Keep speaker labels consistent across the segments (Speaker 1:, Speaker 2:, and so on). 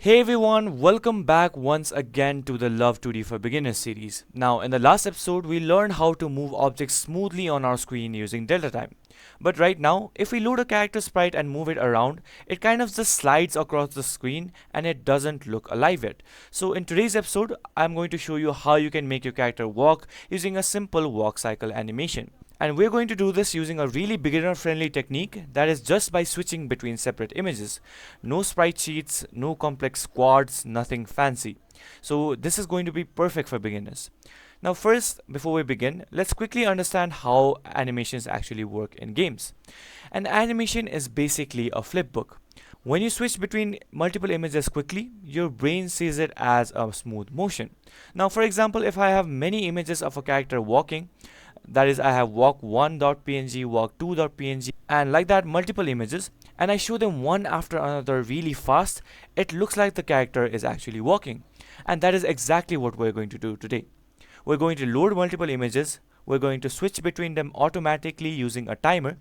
Speaker 1: Hey everyone, welcome back once again to the Love 2D for Beginners series. Now, in the last episode, we learned how to move objects smoothly on our screen using delta time. But right now, if we load a character sprite and move it around, it kind of just slides across the screen and it doesn't look alive yet. So in today's episode, I'm going to show you how you can make your character walk using a simple walk cycle animation. And we're going to do this using a really beginner friendly technique, that is just by switching between separate images. No sprite sheets, no complex squads, nothing fancy. So this is going to be perfect for beginners. Now first, before we begin, let's quickly understand how animations actually work in games. An animation is basically a flipbook. When you switch between multiple images quickly, your brain sees it as a smooth motion. Now for example, if I have many images of a character walking, that is I have walk1.png, walk2.png, and like that multiple images, and I show them one after another really fast, it looks like the character is actually walking. And that is exactly what we're going to do today. We're going to load multiple images, we're going to switch between them automatically using a timer,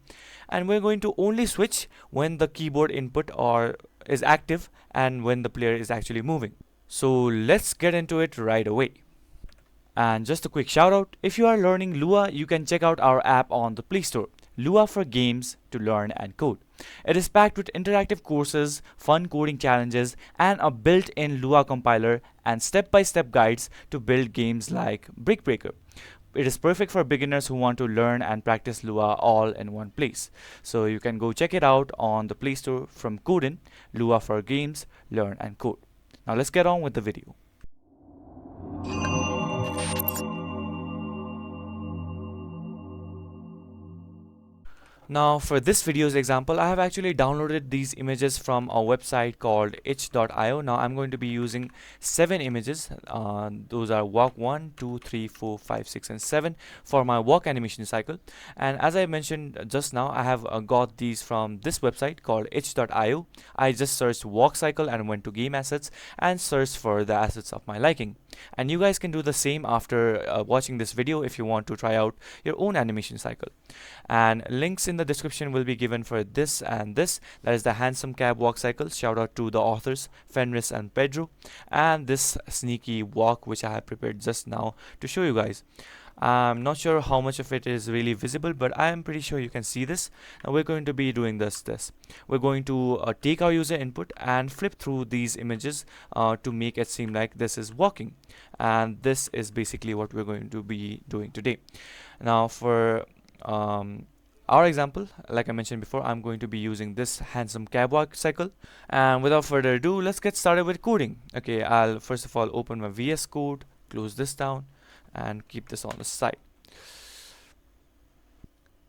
Speaker 1: and we're going to only switch when the keyboard input or is active and when the player is actually moving. So let's get into it right away. And just a quick shout out, if you are learning Lua, you can check out our app on the Play Store, Lua for Games to Learn and Code. It is packed with interactive courses, fun coding challenges, and a built-in Lua compiler and step-by-step guides to build games like Brick Breaker. It is perfect for beginners who want to learn and practice Lua all in one place. So you can go check it out on the Play Store from Codin, Lua for Games, Learn and Code. Now let's get on with the video. Now for this video's example, I have actually downloaded these images from a website called itch.io. Now I'm going to be using 7 images. Those are walk 1, 2, 3, 4, 5, 6 and 7 for my walk animation cycle. And as I mentioned just now, I have got these from this website called itch.io. I just searched walk cycle and went to game assets and searched for the assets of my liking. And you guys can do the same after watching this video if you want to try out your own animation cycle. And links in the description will be given for this and this, that is the handsome cab walk cycle. Shout out to the authors Fenris and Pedro, and this sneaky walk which I have prepared just now to show you guys. I'm not sure how much of it is really visible, but I am pretty sure you can see this. Now we're going to be doing this. We're going to take our user input and flip through these images to make it seem like this is walking. And this is basically what we're going to be doing today. Now for our example, like I mentioned before, I'm going to be using this handsome cab walk cycle. And without further ado, let's get started with coding. Okay, I'll first of all open my VS Code, close this down, and keep this on the side.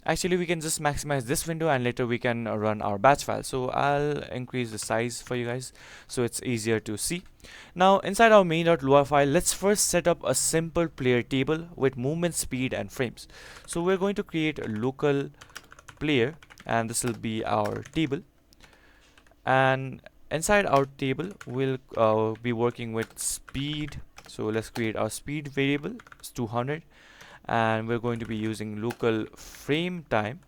Speaker 1: Actually, we can just maximize this window and later we can run our batch file. So I'll increase the size for you guys so it's easier to see. Now inside our main.lua file, let's first set up a simple player table with movement speed and frames. So we're going to create a local player, and this will be our table. And inside our table, we'll be working with speed. So let's create our speed variable, it's 200, and we're going to be using local frame time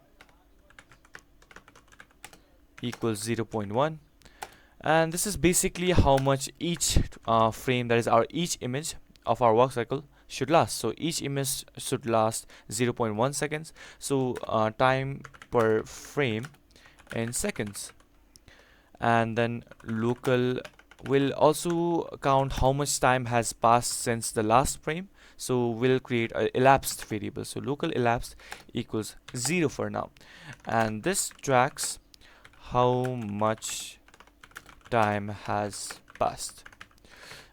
Speaker 1: equals 0.1, and this is basically how much each frame, that is our each image of our walk cycle, should last. So each image should last 0.1 seconds, so time per frame in seconds. And then local will also count how much time has passed since the last frame, so we'll create a elapsed variable. So local elapsed equals 0 for now, and this tracks how much time has passed.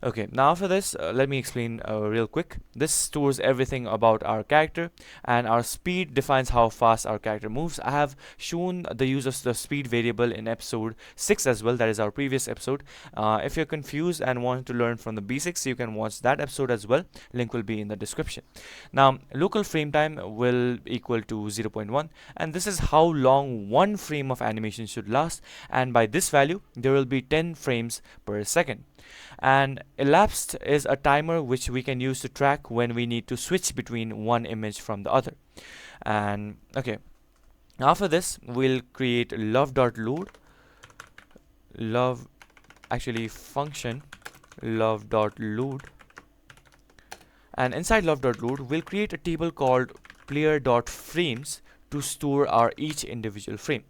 Speaker 1: Okay, now for this, let me explain real quick. This stores everything about our character, and our speed defines how fast our character moves. I have shown the use of the speed variable in episode 6 as well, that is our previous episode. If you're confused and want to learn from the basics, you can watch that episode as well. Link will be in the description. Now, local frame time will equal to 0.1, and this is how long one frame of animation should last, and by this value, there will be 10 frames per second. And elapsed is a timer which we can use to track when we need to switch between one image from the other. And okay, after this we'll create love.load, love actually function love.load, and inside love.load we'll create a table called player.frames to store our each individual frame.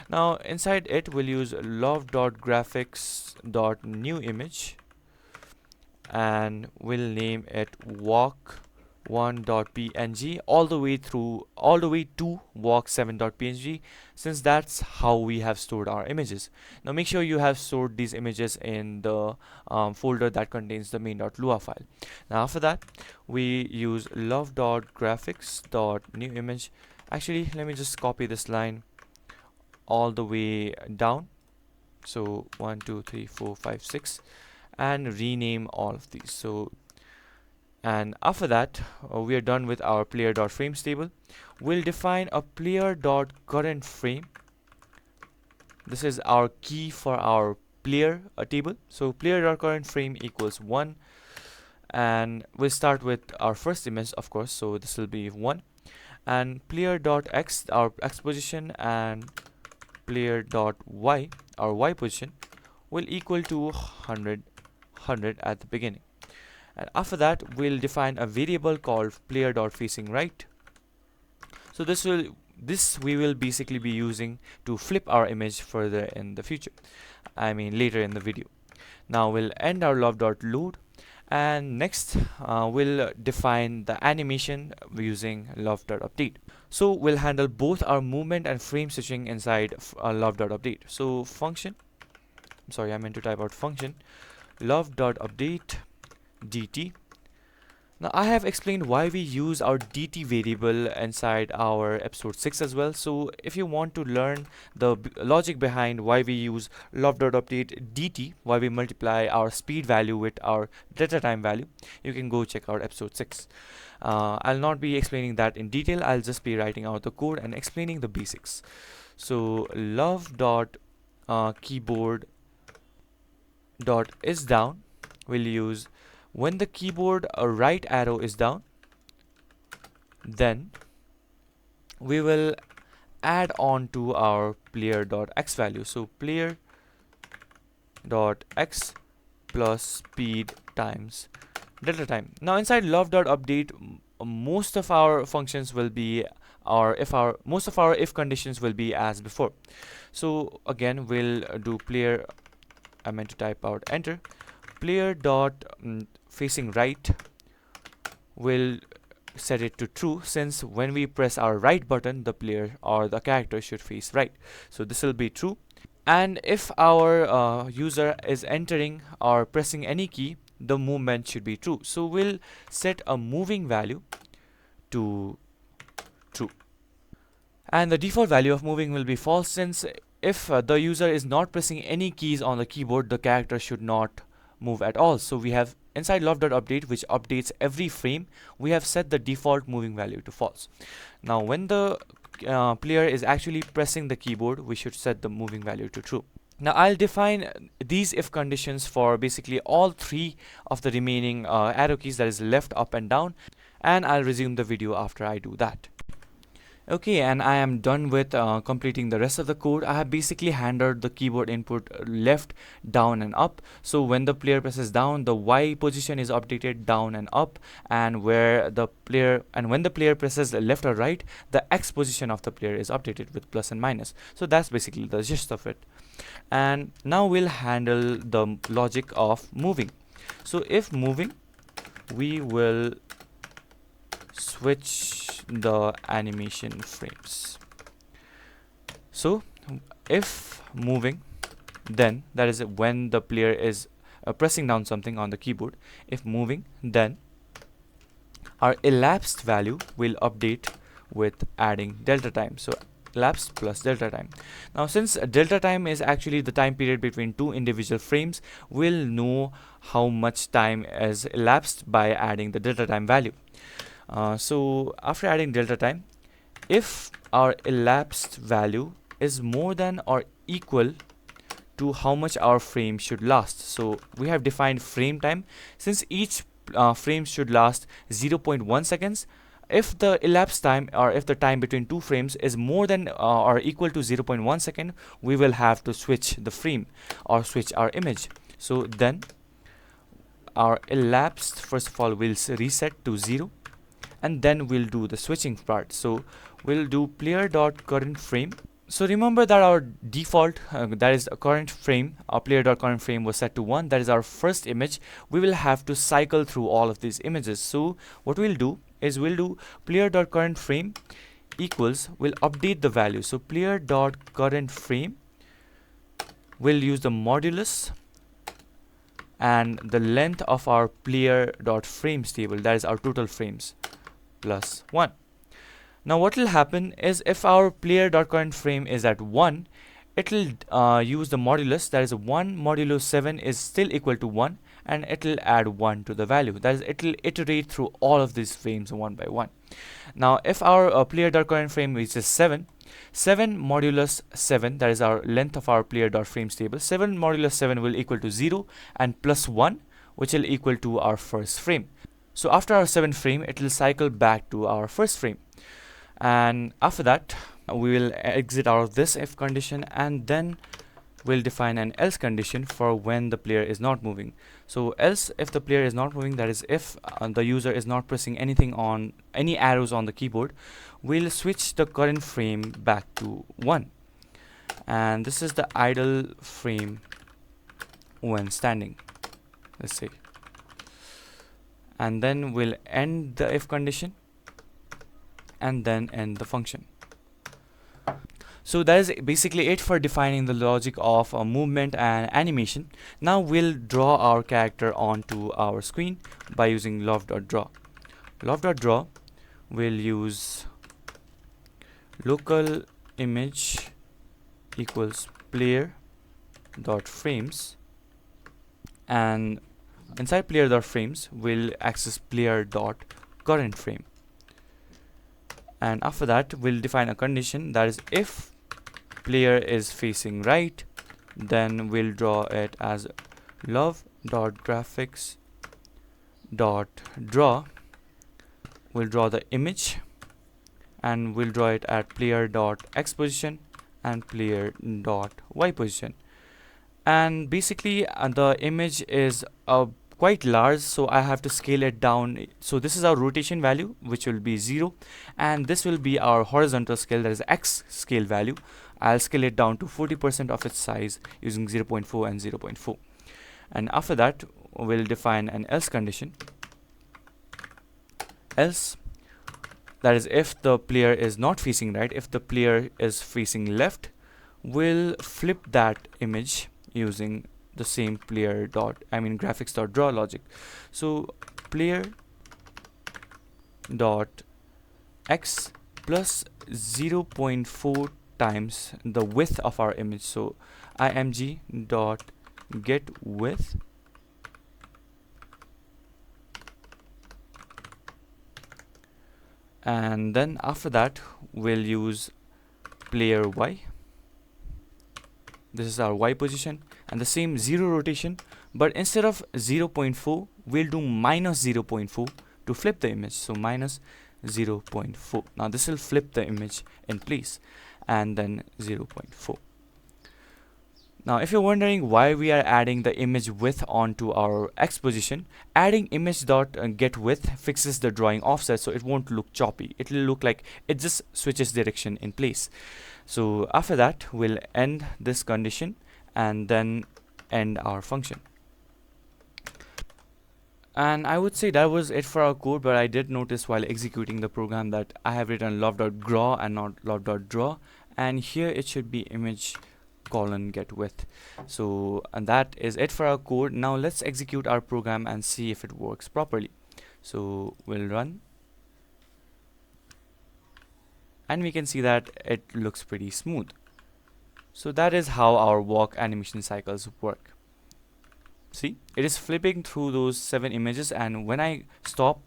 Speaker 1: Now inside it we'll use love.graphics.newImage, and we'll name it walk1.png all the way to walk7.png, since that's how we have stored our images. Now make sure you have stored these images in the folder that contains the main.lua file. Now after that we use love.graphics.newImage. Actually, let me just copy this line all the way down, so 1 2 3 4 5 6, and rename all of these. So, and after that we are done with our player.frames table. We'll define a player.currentFrame. This is our key for our player table. So player.currentFrame equals 1, and we'll start with our first image, of course, so this will be 1, and player.x, our x position, and player.y, our y position, will equal to 100 at the beginning. And after that we'll define a variable called player.facingRight. So this we will basically be using to flip our image further in the future, I mean later in the video. Now we'll end our love.load, and next we'll define the animation using love.update. So we'll handle both our movement and frame switching inside love.update. So function, I'm sorry, I meant to type out function love.update dt. Now I have explained why we use our dt variable inside our episode 6 as well. So if you want to learn the logic behind why we use love.update dt, why we multiply our speed value with our delta time value, you can go check out episode 6. I'll not be explaining that in detail, I'll just be writing out the code and explaining the basics. So love.keyboard.isDown will use when the keyboard right arrow is down, then we will add on to our player.x value. So player.x plus speed times delta time. Now inside love.update, most of our functions will be, or most of our if conditions will be as before. So again we'll do player, I meant to type out enter, player.facingRight will set it to true, since when we press our right button the player or the character should face right. So this will be true. And if our user is entering or pressing any key, the movement should be true. So we'll set a moving value to true, and the default value of moving will be false, since if the user is not pressing any keys on the keyboard, the character should not move at all. So we have inside love.update, which updates every frame, we have set the default moving value to false. Now when the player is actually pressing the keyboard, we should set the moving value to true. Now I'll define these if conditions for basically all 3 of the remaining arrow keys, that is left, up and down, and I'll resume the video after I do that. Okay, and I am done with completing the rest of the code. I have basically handled the keyboard input left, down and up. So when the player presses down, the Y position is updated down and up, and when the player presses left or right, the X position of the player is updated with plus and minus. So that's basically the gist of it. And now we'll handle the logic of moving. So if moving, we will switch the animation frames. So if moving, then that is when the player is pressing down something on the keyboard. If moving, then our elapsed value will update with adding delta time. So elapsed plus delta time. Now since delta time is actually the time period between 2 individual frames, we'll know how much time is elapsed by adding the delta time value. So after adding delta time, if our elapsed value is more than or equal to how much our frame should last, so we have defined frame time, since each frame should last 0.1 seconds. If the elapsed time, or if the time between 2 frames is more than or equal to 0.1 second, we will have to switch the frame or switch our image. So then our elapsed, first of all, will reset to 0, and then we'll do the switching part. So we'll do player.current frame. So remember that our default, that is a current frame, our player.current frame was set to 1. That is our first image. We will have to cycle through all of these images. So what we'll do is we'll do player.current frame equals, we'll update the value. So player.current frame will use the modulus and the length of our player.frames table, that is our total frames, plus 1. Now what will happen is if our player.current frame is at 1, it will use the modulus, that is 1 modulo 7 is still equal to 1, and it will add 1 to the value. That is, it will iterate through all of these frames one by one. Now if our player.current frame reaches 7, 7 modulus 7, that is our length of our player.frames table, 7 modulus 7 will equal to 0 and plus 1, which will equal to our first frame. So after our 7th frame, it will cycle back to our first frame. And after that, we will exit out of this if condition, and then we'll define an else condition for when the player is not moving. So else, if the player is not moving, that is if the user is not pressing anything on any arrows on the keyboard, we'll switch the current frame back to 1, and this is the idle frame when standing, let's say. And then we'll end the if condition and then end the function. So that is basically it for defining the logic of movement and animation. Now we'll draw our character onto our screen by using LÖVE.draw. LÖVE.draw will use local image equals player.frames, and inside player.frames we'll access player.current_frame. And after that, we'll define a condition, that is if player is facing right, then we'll draw it as LÖVE.graphics.draw. We'll draw the image and we'll draw it at player.x position and player.y position. And basically the image is quite large, so I have to scale it down. So this is our rotation value, which will be 0, and this will be our horizontal scale, that is x scale value. I'll scale it down to 40% of its size using 0.4 and 0.4. And after that, we'll define an else condition. Else, that is if the player is not facing right, if the player is facing left, we'll flip that image using the same graphics.draw logic. So player dot x plus 0.4 times the width of our image. So img dot get width and then after that we'll use player y. This is our y position, and the same 0 rotation, but instead of 0.4 we'll do minus 0.4 to flip the image. So minus 0.4. Now this will flip the image in place, and then 0.4. Now if you're wondering why we are adding the image width onto our x position, adding image dot get width fixes the drawing offset, so it won't look choppy. It will look like it just switches direction in place. So after that, we'll end this condition and then end our function. And I would say that was it for our code, but I did notice while executing the program that I have written LÖVE.draw and not LÖVE.draw, and here it should be image colon get width. So and that is it for our code. Now let's execute our program and see if it works properly. So we'll run, and we can see that it looks pretty smooth. So that is how our walk animation cycles work. See, it is flipping through those 7 images, and when I stop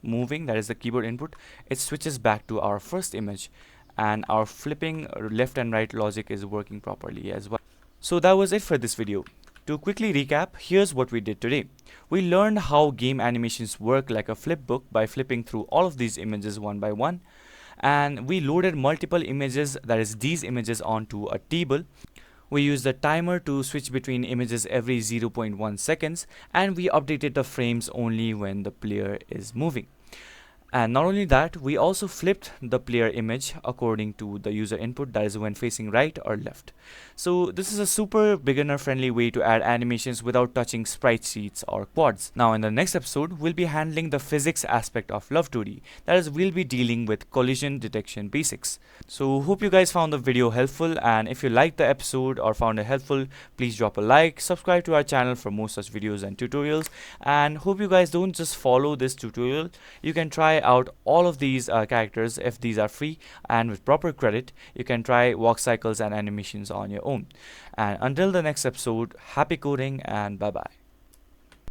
Speaker 1: moving, that is the keyboard input, it switches back to our first image, and our flipping left and right logic is working properly as well. So that was it for this video. To quickly recap, here's what we did today. We learned how game animations work like a flip book by flipping through all of these images one by one, and we loaded multiple images, that is these images, onto a table. We used the timer to switch between images every 0.1 seconds, and we updated the frames only when the player is moving. And not only that, we also flipped the player image according to the user input, that is when facing right or left. So this is a super beginner friendly way to add animations without touching sprite sheets or quads. Now in the next episode, we'll be handling the physics aspect of LÖVE 2D. That is, we'll be dealing with collision detection basics. So hope you guys found the video helpful, and if you liked the episode or found it helpful, please drop a like, subscribe to our channel for more such videos and tutorials, and hope you guys don't just follow this tutorial. You can try out all of these characters if these are free, and with proper credit you can try walk cycles and animations on your own. And until the next episode, happy coding and bye bye.